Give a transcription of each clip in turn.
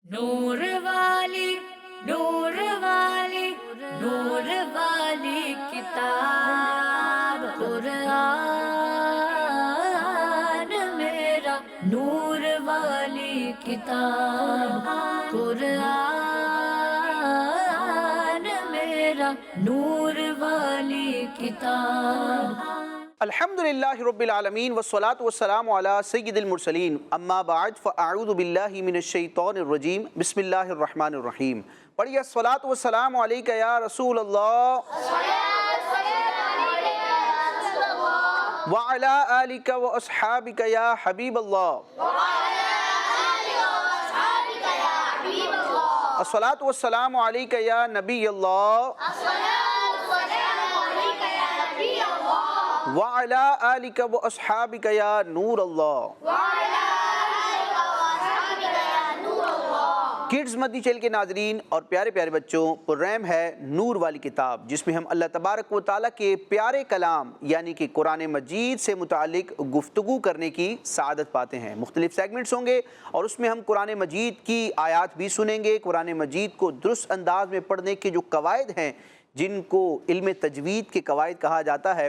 نور والی نور والی نور والی کتاب قرآن میرا نور والی کتاب قرآن میرا نور والی کتاب. الحمدللہ رب العالمین والصلاة والسلام علی سید المرسلین اما بعد فاعوذ باللہ من الشیطان الرجیم بسم اللہ الرحمن الرحیم. پڑھیے الصلاة والسلام علیکہ یا رسول اللہ وعلی آلکہ واصحابکہ یا حبیب اللہ. الصلاة والسلام علیکہ یا نبی اللہ وعلی آلکہ واصحابکہ یا نور اللہ. کڈز مدنی چینل کے ناظرین اور پیارے پیارے بچوں، پروگرام ہے نور والی کتاب، جس میں ہم اللہ تبارک و تعالیٰ کے پیارے کلام یعنی کہ قرآن مجید سے متعلق گفتگو کرنے کی سعادت پاتے ہیں. مختلف سیگمنٹس ہوں گے اور اس میں ہم قرآن مجید کی آیات بھی سنیں گے. قرآن مجید کو درست انداز میں پڑھنے کے جو قواعد ہیں، جن کو علم تجوید کے قواعد کہا جاتا ہے،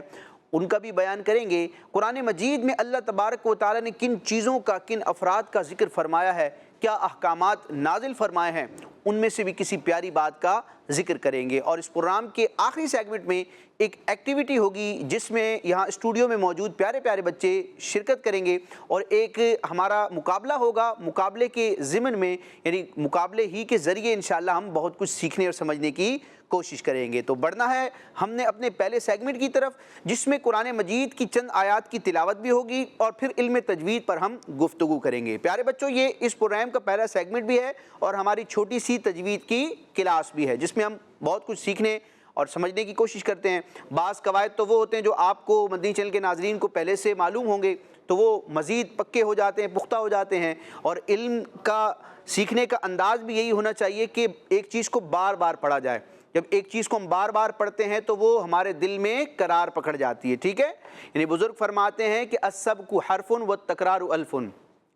ان کا بھی بیان کریں گے. قرآن مجید میں اللہ تبارک و تعالیٰ نے کن چیزوں کا، کن افراد کا ذکر فرمایا ہے، کیا احکامات نازل فرمائے ہیں، ان میں سے بھی کسی پیاری بات کا ذکر کریں گے. اور اس پروگرام کے آخری سیگمنٹ میں ایک ایکٹیویٹی ہوگی، جس میں یہاں اسٹوڈیو میں موجود پیارے پیارے بچے شرکت کریں گے اور ایک ہمارا مقابلہ ہوگا. مقابلے کے ضمن میں یعنی مقابلے ہی کے ذریعے انشاءاللہ ہم بہت کچھ سیکھنے اور سمجھنے کی کوشش کریں گے. تو بڑھنا ہے ہم نے اپنے پہلے سیگمنٹ کی طرف، جس میں قرآن مجید کی چند آیات کی تلاوت بھی ہوگی اور پھر علم تجوید پر ہم گفتگو کریں گے. پیارے بچوں، یہ اس پروگرام کا پہلا سیگمنٹ بھی ہے اور ہماری چھوٹی سی تجوید کی کلاس بھی ہے، جس میں ہم بہت کچھ سیکھنے اور سمجھنے کی کوشش کرتے ہیں. بعض قواعد تو وہ ہوتے ہیں جو آپ کو مدنی چینل کے ناظرین کو پہلے سے معلوم ہوں گے، تو وہ مزید پکے ہو جاتے ہیں، پختہ ہو جاتے ہیں. اور علم کا سیکھنے کا انداز بھی یہی ہونا چاہیے کہ ایک چیز کو بار بار پڑھا جائے. جب ایک چیز کو ہم بار بار پڑھتے ہیں تو وہ ہمارے دل میں قرار پکڑ جاتی ہے. ٹھیک ہے، یعنی بزرگ فرماتے ہیں کہ السبق حرف والتکرار الف.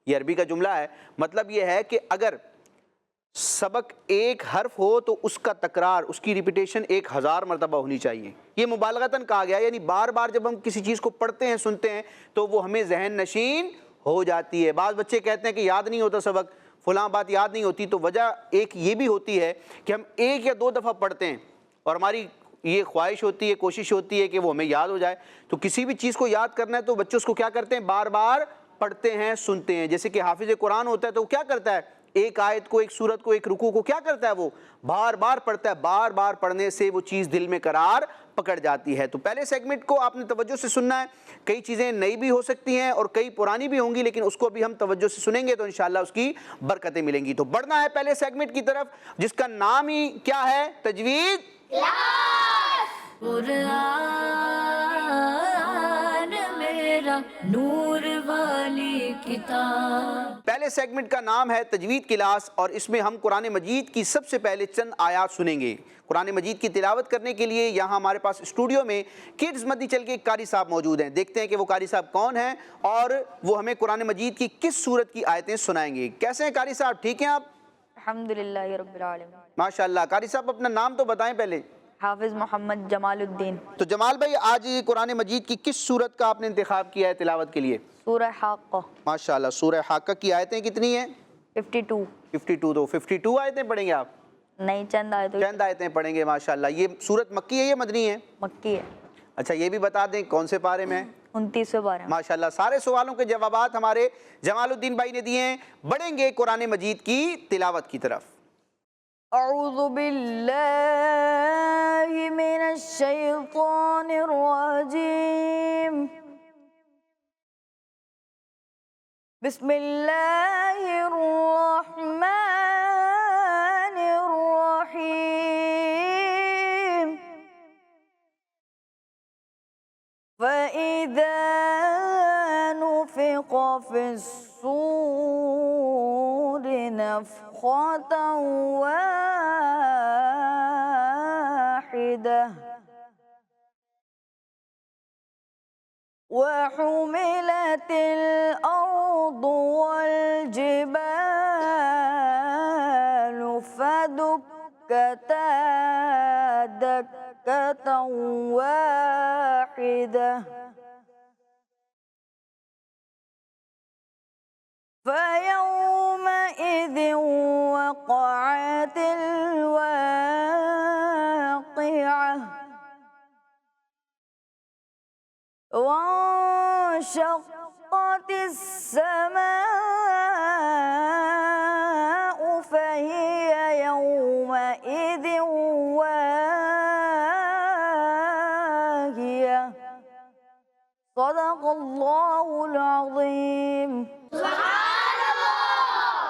یہ عربی کا جملہ ہے. مطلب یہ ہے کہ اگر سبق ایک حرف ہو تو اس کا تکرار، اس کی ریپیٹیشن 1000 مرتبہ ہونی چاہیے. یہ مبالغتاً کہا گیا، یعنی بار بار جب ہم کسی چیز کو پڑھتے ہیں، سنتے ہیں، تو وہ ہمیں ذہن نشین ہو جاتی ہے. بعض بچے کہتے ہیں کہ یاد نہیں ہوتا سبق، فلاں بات یاد نہیں ہوتی. تو وجہ ایک یہ بھی ہوتی ہے کہ ہم 1 یا 2 دفعہ پڑھتے ہیں اور ہماری یہ خواہش ہوتی ہے، کوشش ہوتی ہے کہ وہ ہمیں یاد ہو جائے. تو کسی بھی چیز کو یاد کرنا ہے تو بچے اس کو کیا کرتے ہیں؟ بار بار پڑھتے ہیں، سنتے ہیں. جیسے کہ حافظ قرآن ہوتا ہے تو وہ کیا کرتا ہے؟ ایک آیت کو، ایک سورت کو، ایک رکوع کو کیا کرتا ہے؟ وہ بار بار پڑھتا ہے. بار بار پڑھنے سے وہ چیز دل میں قرار پکڑ جاتی ہے. تو پہلے سیگمنٹ کو آپ نے توجہ سے سننا ہے. کئی چیزیں نئی بھی ہو سکتی ہیں اور کئی پرانی بھی ہوں گی، لیکن اس کو بھی ہم توجہ سے سنیں گے تو انشاءاللہ اس کی برکتیں ملیں گی. تو بڑھنا ہے پہلے سیگمنٹ کی طرف، جس کا نام ہی کیا ہے؟ تجوید قرآن میرا نور والی کتاب. پہلے سیگمنٹ کا نام ہے تجوید کلاس، اور اس میں ہم قرآن مجید کی سب سے پہلے چند آیات سنیں گے. قرآن مجید کی تلاوت کرنے کے لیے یہاں ہمارے پاس اسٹوڈیو میں کڈز مدنی چینل کے ایک قاری صاحب موجود ہیں. دیکھتے ہیں کہ وہ قاری صاحب کون ہیں اور وہ ہمیں قرآن مجید کی کس سورت کی آیتیں سنائیں گے. کیسے ہیں قاری صاحب؟ ٹھیک ہیں آپ؟ الحمدللہ رب العالمین. ماشاءاللہ. قاری صاحب اپنا نام تو بتائیں پہلے. حافظ محمد جمال الدین. تو جمال بھائی، آج قرآن مجید کی کس سورت کا آپ نے انتخاب کیا ہے تلاوت کے لیے؟ سورہ حاقہ. ماشاءاللہ. سورہ حاقہ کی آیتیں کتنی ہیں؟ 52. 52. تو 52 آیتیں پڑھیں گے آپ؟ نہیں، چند آیتوں. چند آیتیں پڑھیں گے. ماشاءاللہ. یہ سورت مکی ہے یا مدنی ہے؟ مکی ہے. اچھا، یہ بھی بتا دیں کون سے پارے میں؟ 29 پارے. ماشاءاللہ. سارے سوالوں کے جوابات ہمارے جمال الدین بھائی نے دیے ہیں. بڑھیں گے قرآن مجید کی تلاوت کی طرف. اعوذ باللہ من الشیطان الرجیم. بسم اللہ الرحمن الرحیم. فَإِذَا نُفِخَ فِي الصُّورِ نَفْخَةً وَاحِدَةً وَحُمِلَتِ الْأَرْضُ وَالْجِبَالُ دكة دكة واحدة فيومئذ وقعت الواقعة وانشقت السماء فهي يومئذ واهية صدق الله العظيم.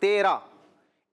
13,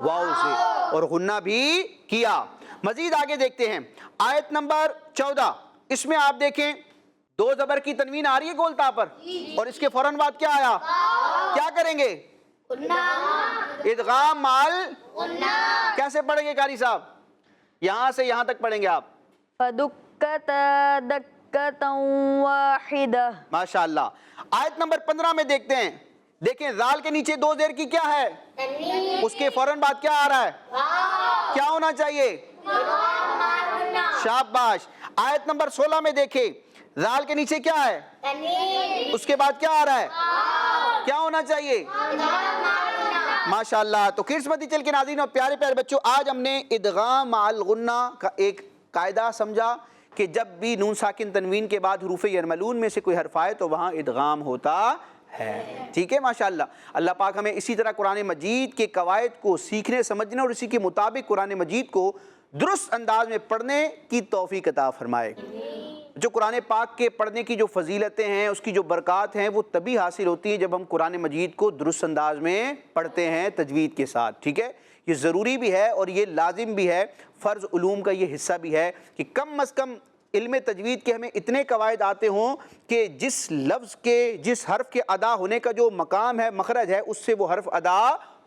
واو سے اور غنہ بھی کیا. مزید آگے دیکھتے ہیں آیت نمبر 14. اس میں آپ دیکھیں دو زبر کی تنوین آ رہی ہے گولتا پر اور اس کے فوراً بعد کیا آیا؟ کیا کریں گے؟ ادغام مال کیسے پڑھیں گے قاری صاحب؟ یہاں سے یہاں تک پڑھیں گے آپ. فدکت دکت واحد. ماشاءاللہ. آیت نمبر 15 میں دیکھتے ہیں. دیکھیں زال کے نیچے دو زیر کی کیا ہے؟ اس کے فوراً بعد کیا آ رہا ہے؟ کیا ہونا چاہیے؟ شاباش. آیت نمبر 16 میں دیکھیں زال کے نیچے کیا ہے؟ اس کے بعد کیا آ رہا ہے؟ کیا ہونا چاہیے؟ ماشاءاللہ. تو کڈس مدی کے ناظرین اور پیارے پیارے بچوں، آج ہم نے ادغام مع الغنہ کا ایک قاعدہ سمجھا کہ جب بھی نون ساکن تنوین کے بعد حروف یرملون میں سے کوئی حرف آئے تو وہاں ادغام ہوتا ہے. ٹھیک ہے ماشاءاللہ. اللہ پاک ہمیں اسی طرح قرآن مجید کے قواعد کو سیکھنے سمجھنے اور اسی کے مطابق قرآن مجید کو درست انداز میں پڑھنے کی توفیق عطا فرمائے. جو قرآن پاک کے پڑھنے کی جو فضیلتیں ہیں، اس کی جو برکات ہیں، وہ تبھی حاصل ہوتی ہیں جب ہم قرآن مجید کو درست انداز میں پڑھتے ہیں تجوید کے ساتھ. ٹھیک ہے، یہ ضروری بھی ہے اور یہ لازم بھی ہے، فرض علوم کا یہ حصہ بھی ہے کہ کم از کم علم تجوید کے ہمیں اتنے قواعد آتے ہوں کہ جس لفظ کے جس حرف کے ادا ہونے کا جو مقام ہے، مخرج ہے، اس سے وہ حرف ادا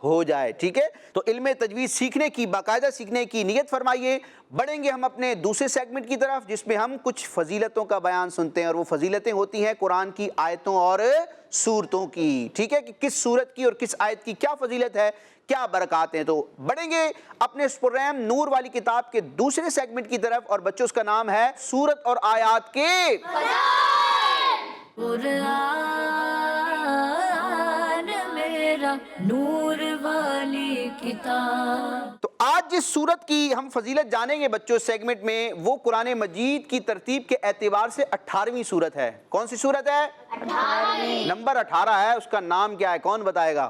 ہو جائے. ٹھیک ہے، تو علم تجوید سیکھنے کی، باقاعدہ سیکھنے کی نیت فرمائیے. بڑھیں گے ہم اپنے دوسرے سیگمنٹ کی طرف جس میں ہم کچھ فضیلتوں کا بیان سنتے ہیں، اور وہ فضیلتیں ہوتی ہیں قرآن کی آیتوں اور سورتوں کی. ٹھیک ہے، کہ کس سورت کی اور کس آیت کی کیا فضیلت ہے، کیا برکات ہیں. تو بڑھیں گے اپنے اس پروگرام نور والی کتاب کے دوسرے سیگمنٹ کی طرف، اور بچوں اس کا نام ہے سورت اور آیات کے قرآن میرا نور والی کتاب. تو آج جس سورت کی ہم فضیلت جانیں گے بچوں سیگمنٹ میں، وہ قرآن مجید کی ترتیب کے اعتبار سے 18ویں سورت ہے. کون سی سورت ہے؟ 18. نمبر 18 ہے. اس کا نام کیا ہے؟ کون بتائے گا؟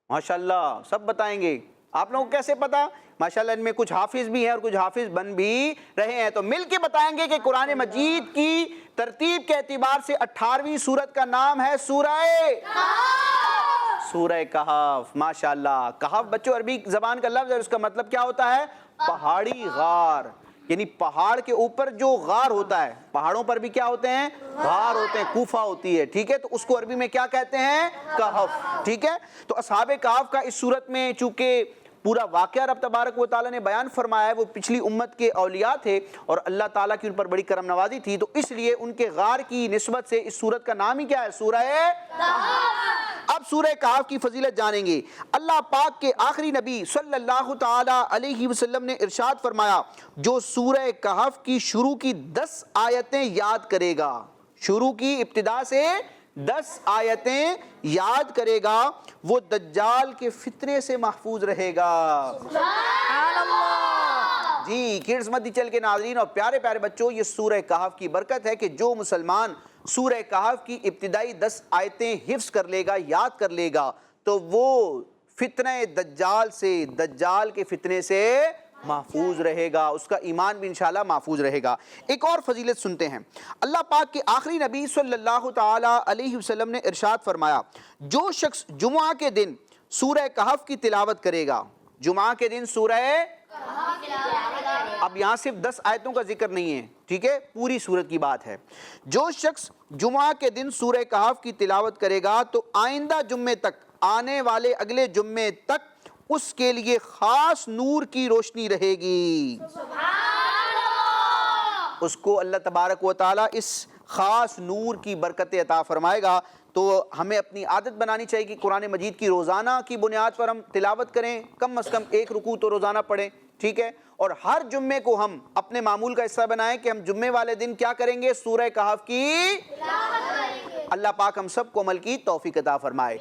ماشاءاللہ سب بتائیں گے. آپ لوگوں کو کیسے پتا؟ ماشاءاللہ ان میں کچھ حافظ بھی ہیں اور کچھ حافظ بن بھی رہے ہیں. تو مل کے بتائیں گے کہ قرآن مجید کی ترتیب کے اعتبار سے 18ویں سورت کا نام ہے سورہ کہف. ماشاءاللہ. کہف بچوں عربی زبان کا لفظ ہے، اس کا مطلب کیا ہوتا ہے؟ پہاڑی غار. یعنی پہاڑ کے اوپر جو غار ہوتا ہے، پہاڑوں پر بھی کیا ہوتے ہیں؟ غار ہوتے ہیں، کوفہ ہوتی ہے. ٹھیک ہے، تو اس کو عربی میں کیا کہتے ہیں؟ کہف. ٹھیک ہے، تو اصحاب کہف کا اس صورت میں چونکہ پورا واقعہ رب تبارک و تعالیٰ نے بیان فرمایا ہے، وہ پچھلی امت کے اولیاء تھے اور اللہ تعالیٰ کی ان پر بڑی کرم نوازی تھی، تو اس لیے ان کے غار کی نسبت سے اس سورت کا نام ہی کیا ہے؟ سورہ کہف. اب سورہ کہف کی فضیلت جانیں گے. اللہ پاک کے آخری نبی صلی اللہ تعالیٰ علیہ وسلم نے ارشاد فرمایا، جو سورہ کہف کی شروع کی 10 آیتیں یاد کرے گا، شروع کی ابتدا سے 10 آیتیں یاد کرے گا، وہ دجال کے فتنے سے محفوظ رہے گا. سبحان اللہ. جی کڈس مدی چل کے ناظرین اور پیارے پیارے بچوں، یہ سورہ کہف کی برکت ہے کہ جو مسلمان سورہ کہف کی ابتدائی 10 آیتیں حفظ کر لے گا، یاد کر لے گا، تو وہ فتنہ دجال سے، دجال کے فتنے سے محفوظ رہے گا، اس کا ایمان بھی انشاءاللہ محفوظ رہے گا. ایک اور فضیلت سنتے ہیں. اللہ پاک کے آخری نبی صلی اللہ تعالیٰ علیہ وسلم نے ارشاد فرمایا، جو شخص جمعہ کے دن سورہ کہف کی تلاوت کرے گا، جمعہ کے دن سورہ، اب یہاں صرف 10 آیتوں کا ذکر نہیں ہے، ٹھیک ہے، پوری سورت کی بات ہے. جو شخص جمعہ کے دن سورہ کہف کی تلاوت کرے گا تو آئندہ جمعے تک، آنے والے اگلے جمعے تک اس کے لیے خاص نور کی روشنی رہے گی. اس کو اللہ تبارک و تعالیٰ اس خاص نور کی برکت عطا فرمائے گا. تو ہمیں اپنی عادت بنانی چاہیے کہ قرآن مجید کی روزانہ کی بنیاد پر ہم تلاوت کریں، کم از کم 1 رکوع تو روزانہ پڑھیں. ٹھیک ہے، اور ہر جمعے کو ہم اپنے معمول کا حصہ بنائیں کہ ہم جمعے والے دن کیا کریں گے؟ سورہ کہف کی تلاوت کریں گے. اللہ پاک ہم سب کو عمل کی توفیق عطا فرمائے.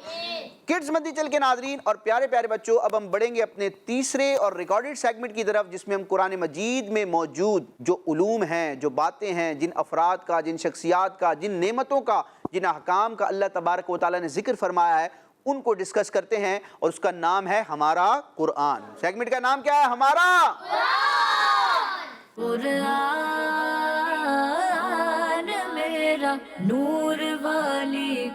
کڈس مدی چل کے ناظرین اور پیارے پیارے بچوں، اب ہم بڑھیں گے اپنے تیسرے اور ریکارڈڈ سیگمنٹ کی طرف جس میں ہم قرآن مجید میں موجود جو علوم ہیں، جو باتیں ہیں، جن افراد کا، جن شخصیات کا، جن نعمتوں کا، جن احکام کا اللہ تبارک و تعالیٰ نے ذکر فرمایا ہے، ان کو ڈسکس کرتے ہیں، اور اس کا نام ہے ہمارا قرآن. سیگمنٹ کا نام کیا ہے؟ ہمارا قرآن میرا نور والی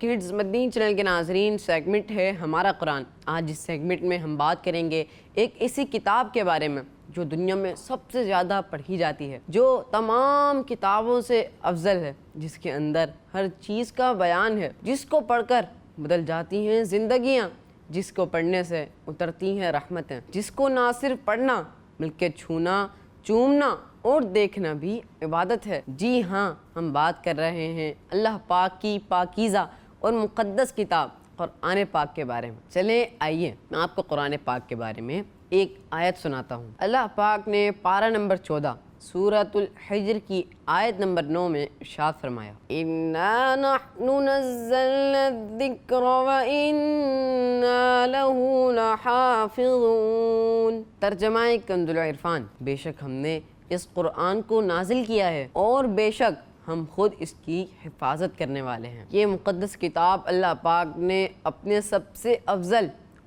کڈز مدنی چینل کے ناظرین، سیگمنٹ ہے ہمارا قرآن۔ آج اس سیگمنٹ میں ہم بات کریں گے ایک ایسی کتاب کے بارے میں جو دنیا میں سب سے زیادہ پڑھی جاتی ہے، جو تمام کتابوں سے افضل ہے، جس کے اندر ہر چیز کا بیان ہے، جس کو پڑھ کر بدل جاتی ہیں زندگیاں، جس کو پڑھنے سے اترتی ہیں رحمتیں، جس کو نہ صرف پڑھنا بلکہ چھونا، چومنا اور دیکھنا بھی عبادت ہے۔ جی ہاں، ہم بات کر رہے ہیں اللہ پاک کی پاکیزہ اور مقدس کتاب قرآن پاک کے بارے میں۔ چلیں آئیے میں آپ کو قرآن پاک کے بارے میں ایک آیت سناتا ہوں۔ اللہ پاک نے پارہ نمبر 14 سورۃ الحجر کی آیت نمبر 9 میں ارشاد فرمایا، اِنَّا نَحْنُ نَزَّلْنَا الذِّكْرَ وَإِنَّا لَهُ لَحَافِظُونَ۔ ترجمہ کنز العرفان، بے شک ہم نے اس قرآن کو نازل کیا ہے اور بے شک ہم خود اس کی حفاظت کرنے والے ہیں۔ یہ مقدس کتاب اللہ پاک نے اپنے سب سے افضل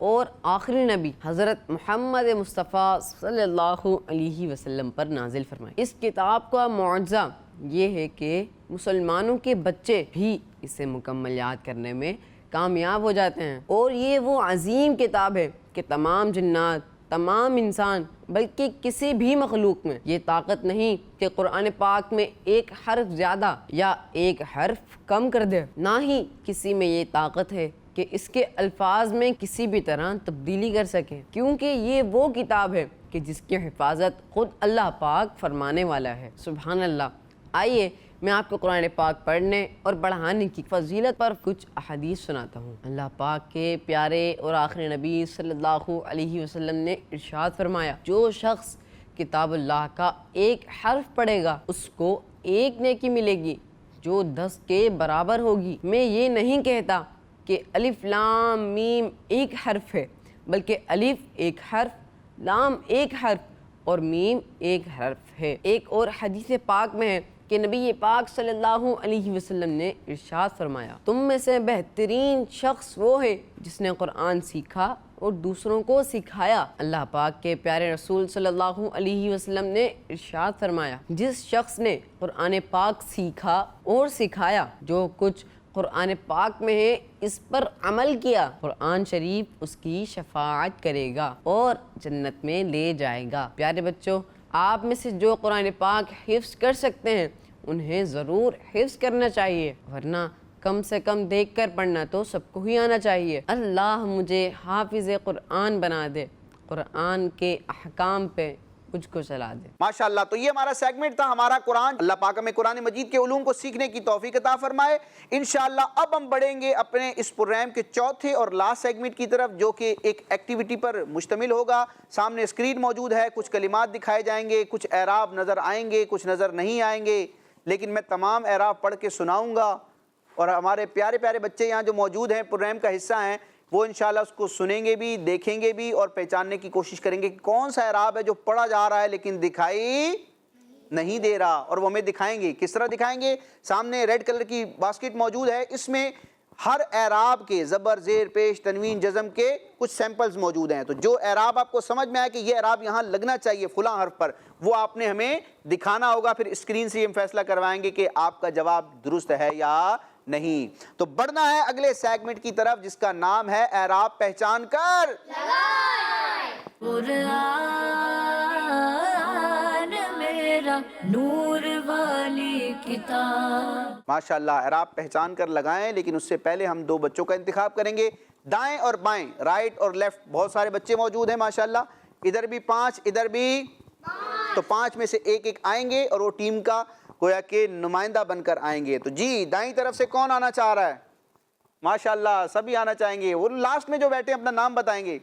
اور آخری نبی حضرت محمد مصطفیٰ صلی اللہ علیہ وسلم پر نازل فرمائی۔ اس کتاب کا معجزہ یہ ہے کہ مسلمانوں کے بچے بھی اسے مکمل یاد کرنے میں کامیاب ہو جاتے ہیں، اور یہ وہ عظیم کتاب ہے کہ تمام جنات، تمام انسان، بلکہ کسی بھی مخلوق میں یہ طاقت نہیں کہ قرآن پاک میں ایک حرف زیادہ یا ایک حرف کم کر دے، نہ ہی کسی میں یہ طاقت ہے کہ اس کے الفاظ میں کسی بھی طرح تبدیلی کر سکے، کیونکہ یہ وہ کتاب ہے کہ جس کی حفاظت خود اللہ پاک فرمانے والا ہے۔ سبحان اللہ۔ آئیے میں آپ کو قرآن پاک پڑھنے اور پڑھانے کی فضیلت پر کچھ احادیث سناتا ہوں۔ اللہ پاک کے پیارے اور آخری نبی صلی اللہ علیہ وسلم نے ارشاد فرمایا، جو شخص کتاب اللہ کا ایک حرف پڑھے گا اس کو ایک نیکی ملے گی جو 10 کے برابر ہوگی۔ میں یہ نہیں کہتا کہ الف لام میم ایک حرف ہے، بلکہ الف ایک حرف، لام ایک حرف اور میم ایک حرف ہے۔ ایک اور حدیث پاک میں ہے کہ نبی پاک صلی اللہ علیہ وسلم نے ارشاد فرمایا، تم میں سے بہترین شخص وہ ہے جس نے قرآن سیکھا اور دوسروں کو سکھایا۔ اللہ پاک کے پیارے رسول صلی اللہ علیہ وسلم نے ارشاد فرمایا، جس شخص نے قرآن پاک سیکھا اور سکھایا، جو کچھ قرآن پاک میں ہے اس پر عمل کیا، قرآن شریف اس کی شفاعت کرے گا اور جنت میں لے جائے گا۔ پیارے بچوں، آپ میں سے جو قرآن پاک حفظ کر سکتے ہیں انہیں ضرور حفظ کرنا چاہیے، ورنہ کم سے کم دیکھ کر پڑھنا تو سب کو ہی آنا چاہیے۔ اللہ مجھے حافظ قرآن بنا دے، قرآن کے احکام پہ مجھ کو چلا دے۔ ماشاءاللہ۔ تو یہ ہمارا سیگمنٹ تھا ہمارا قرآن۔ اللہ پاک ہمیں قرآن مجید کے علوم کو سیکھنے کی توفیق عطا فرمائے۔ انشاءاللہ اب ہم بڑھیں گے اپنے اس پروگرام کے چوتھے اور لاسٹ سیگمنٹ کی طرف، جو کہ ایک ایکٹیویٹی پر مشتمل ہوگا۔ سامنے اسکرین موجود ہے، کچھ کلمات دکھائے جائیں گے، کچھ اعراب نظر آئیں گے، کچھ نظر نہیں آئیں گے، لیکن میں تمام اعراب پڑھ کے سناؤں گا، اور ہمارے پیارے پیارے بچے یہاں جو موجود ہیں، پروگرام کا حصہ ہیں، وہ انشاءاللہ اس کو سنیں گے بھی، دیکھیں گے بھی اور پہچاننے کی کوشش کریں گے کہ کون سا اعراب ہے جو پڑھا جا رہا ہے لیکن دکھائی نہیں دے رہا، اور وہ ہمیں دکھائیں گے۔ کس طرح دکھائیں گے؟ سامنے ریڈ کلر کی باسکٹ موجود ہے، اس میں ہر اعراب کے زبر، زیر، پیش، تنوین، جزم کے کچھ سیمپلز موجود ہیں۔ تو جو اعراب آپ کو سمجھ میں آئے کہ یہ اعراب یہاں لگنا چاہیے فلاں حرف پر، وہ آپ نے ہمیں دکھانا ہوگا، پھر اسکرین سے ہم فیصلہ کروائیں گے کہ آپ کا جواب درست ہے یا نہیں۔ تو بڑھنا ہے اگلے سیگمنٹ کی طرف، جس کا نام ہے اعراب پہچان کر قرآن میرا نور والی کتاب۔ ماشاءاللہ۔ اعراب پہچان کر لگائیں، لیکن اس سے پہلے ہم دو بچوں کا انتخاب کریں گے، دائیں اور بائیں، رائٹ اور لیفٹ۔ بہت سارے بچے موجود ہیں ماشاءاللہ، ادھر بھی 5، ادھر بھی، تو 5 میں سے ایک ایک آئیں گے اور وہ ٹیم کا گویا کہ نمائندہ بن کر آئیں گے۔ تو جی دائیں طرف سے کون آنا چاہ رہا ہے؟ ماشاءاللہ سبھی آنا چاہیں گے۔ وہ لاسٹ میں جو بیٹھے اپنا نام بتائیں گے،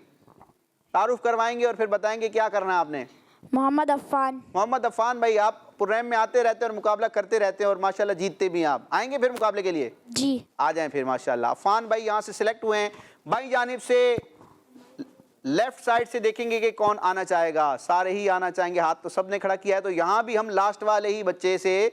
تعارف کروائیں گے اور پھر بتائیں گے کیا کرنا ہے آپ نے۔ محمد عفان۔ محمد عفان بھائی، آپ پروگرام میں آتے رہتے ہیں اور مقابلہ کرتے رہتے ہیں اور ماشاءاللہ جیتتے بھی ہیں۔ آپ آئیں گے پھر مقابلے کے لیے؟ جی آ جائیں پھر ماشاءاللہ۔ عفان بھائی یہاں سے سلیکٹ ہوئے ہیں، بائیں جانب سے لیفٹ سائڈ سے دیکھیں گے کہ کون آنا چاہے گا۔ سارے ہی آنا چاہیں گے، ہاتھ تو سب نے کھڑا کیا ہے، تو یہاں بھی ہم لاسٹ والے ہی بچے سے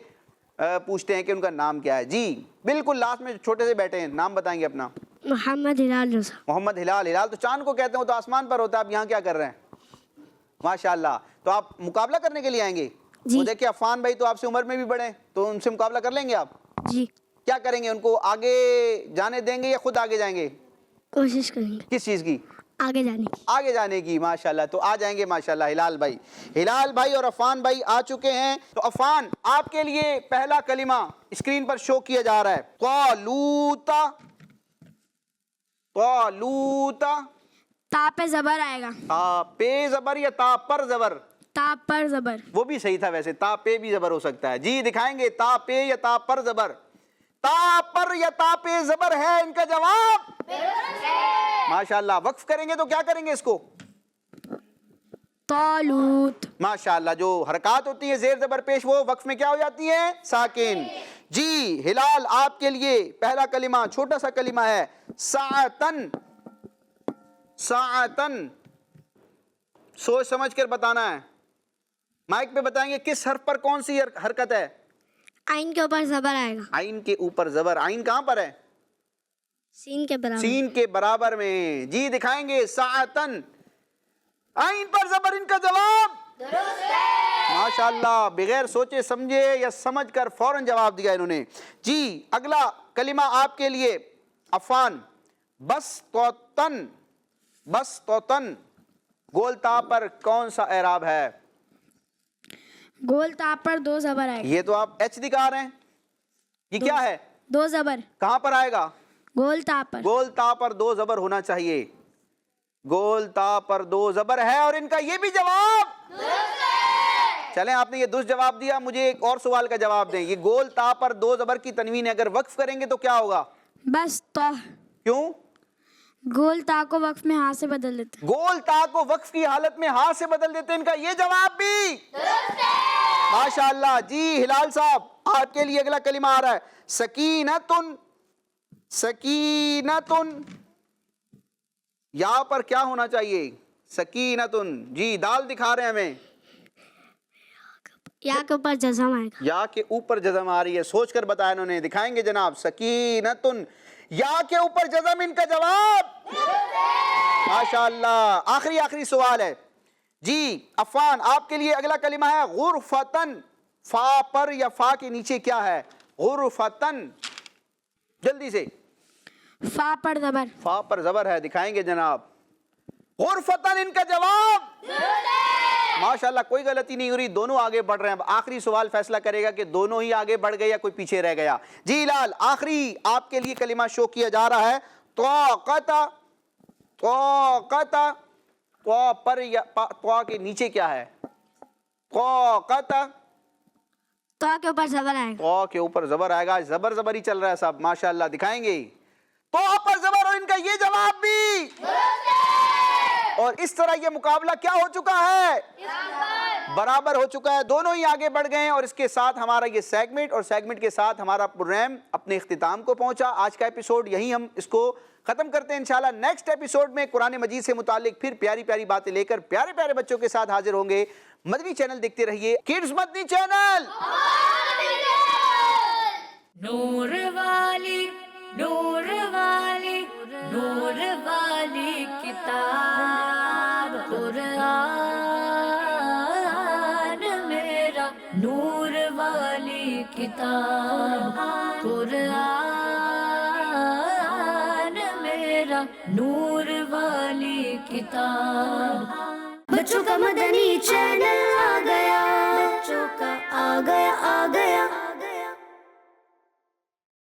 پوچھتے ہیں کہ ان کا نام کیا ہے۔ جی بالکل لاسٹ میں چھوٹے سے بیٹھے ہیں، نام بتائیں گے اپنا۔ محمد ہلال رضا۔ محمد ہلال۔ ہلال تو چاند کو کہتے ہیں، وہ تو آسمان پر ہوتا ہے، آپ یہاں کیا کر رہے ہیں؟ ماشاءاللہ۔ تو آپ مقابلہ کرنے کے لیے آئیں گے؟ جی۔ وہ دیکھیں عفان بھائی تو آپ سے عمر میں بھی بڑے ہیں، تو ان سے مقابلہ کر لیں گے آپ؟ جی کیا کریں گے؟ ان کو آگے جانے دیں گے یا خود آگے جائیں گے؟ کوشش کریں گے کس چیز کی؟ آگے جانے کی. آگے جانے کی. ماشاءاللہ. تو آ جائیں گے ماشاءاللہ ہلال بھائی اور عفان بھائی آ چکے ہیں. تو عفان آپ کے لیے پہلا کلمہ اسکرین پر شو کیا جا رہا ہے. طالوتا. تا پہ زبر آئے گا. تا پہ زبر یا تا پر زبر؟ تا پر زبر. وہ بھی صحیح تھا ویسے, تا پہ بھی زبر ہو سکتا ہے. جی دکھائیں گے تا پہ یا تا پر زبر؟ تا پر یا تا پہ زبر ہے ان کا جواب. ماشاءاللہ. وقف کریں گے تو کیا کریں گے اس کو؟ طالوت. ماشاءاللہ. جو حرکات ہوتی ہیں زیر زبر پیش وہ وقف میں کیا ہو جاتی ہیں؟ ساکن. جی ہلال آپ کے لیے پہلا کلمہ چھوٹا سا کلمہ ہے ساعتن. ساعتن سوچ سمجھ کر بتانا ہے. مائک پہ بتائیں گے کس حرف پر کون سی حرکت ہے؟ آئین کے اوپر زبر آئے گا. آئین کے اوپر زبر. آئین کہاں پر ہے؟ سین کے برابر. سین کے برابر میں. جی دکھائیں گے ساعتن. آئین پر زبر ان کا جواب درست ہے. ماشاءاللہ. بغیر سوچے سمجھے یا سمجھ کر فوراً جواب دیا انہوں نے. جی اگلا کلمہ آپ کے لیے عفان بسطوطن. بسطوطن گول تا پر کون سا اعراب ہے؟ گول تا پر دو زبر آئے گا. یہ تو آپ ایچ دکھا رہے ہیں. یہ کیا ہے؟ دو زبر. کہاں پر آئے گا؟ گول تا پر. گول تا پر دو زبر ہونا چاہیے. گول تا پر دو زبر ہے اور ان کا یہ بھی جواب درست ہے. چلیں آپ نے یہ درست جواب دیا, مجھے ایک اور سوال کا جواب دیں. یہ گول تا پر دو زبر کی تنوین اگر وقف کریں گے تو کیا ہوگا؟ بس تو. کیوں؟ گول تا کو وقف میں ہاتھ سے بدل دیتے. گول تا کو وقف کی حالت میں ہاتھ سے بدل دیتے. ان کا یہ جواب بھی درست ہے. ماشاءاللہ. جی ہلال صاحب آپ کے لیے اگلا کلمہ آ رہا ہے سکینتن. سکینتن یہاں پر کیا ہونا چاہیے؟ سکینتن. جی دال دکھا رہے ہیں ہمیں. یا کے اوپر جزم آئے گا. یا کے اوپر جزم آ رہی ہے. سوچ کر بتایا انہوں نے. دکھائیں گے جناب. سکینتن یا کے اوپر جزم ان کا جواب ماشاءاللہ. آخری سوال ہے. جی عفان آپ کے لیے اگلا کلمہ ہے غرفتن. فا پر یا فا کے نیچے کیا ہے؟ غرفتن. جلدی سے. فا پر زبر. فا پر زبر ہے. دکھائیں گے جناب. غرفتن ان کا جواب ماشاءاللہ. کوئی غلطی نہیں ہو رہی, دونوں آگے بڑھ رہے ہیں. آخری سوال فیصلہ کرے گا کہ دونوں ہی آگے بڑھ گئے یا کوئی پیچھے رہ گیا. جی لال آخری آپ کے لیے کلمہ شو کیا جا رہا ہے طاقت. طاقت. طا پر یا طا کے نیچے کیا ہے؟ طاقت. تو کے اوپر زبر آئے گا. طا کے اوپر زبر آئے گا. زبر ہی چل رہا ہے صاحب ماشاءاللہ. دکھائیں گے. طا پر زبر اور ان کا یہ جواب بھی اور اس طرح یہ مقابلہ کیا ہو چکا ہے؟ برابر ہو چکا ہے. دونوں ہی آگے بڑھ گئے ہیں اور اس کے ساتھ ہمارا یہ سیگمنٹ اور سیگمنٹ کے ساتھ ہمارا پروگرام اپنے اختتام کو پہنچا. آج کا ایپیسوڈ یہیں ہم اس کو ختم کرتے ہیں. انشاءاللہ نیکسٹ ایپیسوڈ میں قرآن مجید سے متعلق پھر پیاری باتیں لے کر پیارے بچوں کے ساتھ حاضر ہوں گے. مدنی چینل دیکھتے رہیے. کڈز مدنی چینل. نور والی نور والی نور والی کتاب قرآن میرا نور والی کتاب قرآن میرا نور والی کتاب. بچوں کا مدنی چینل آ گیا. بچوں کا آ گیا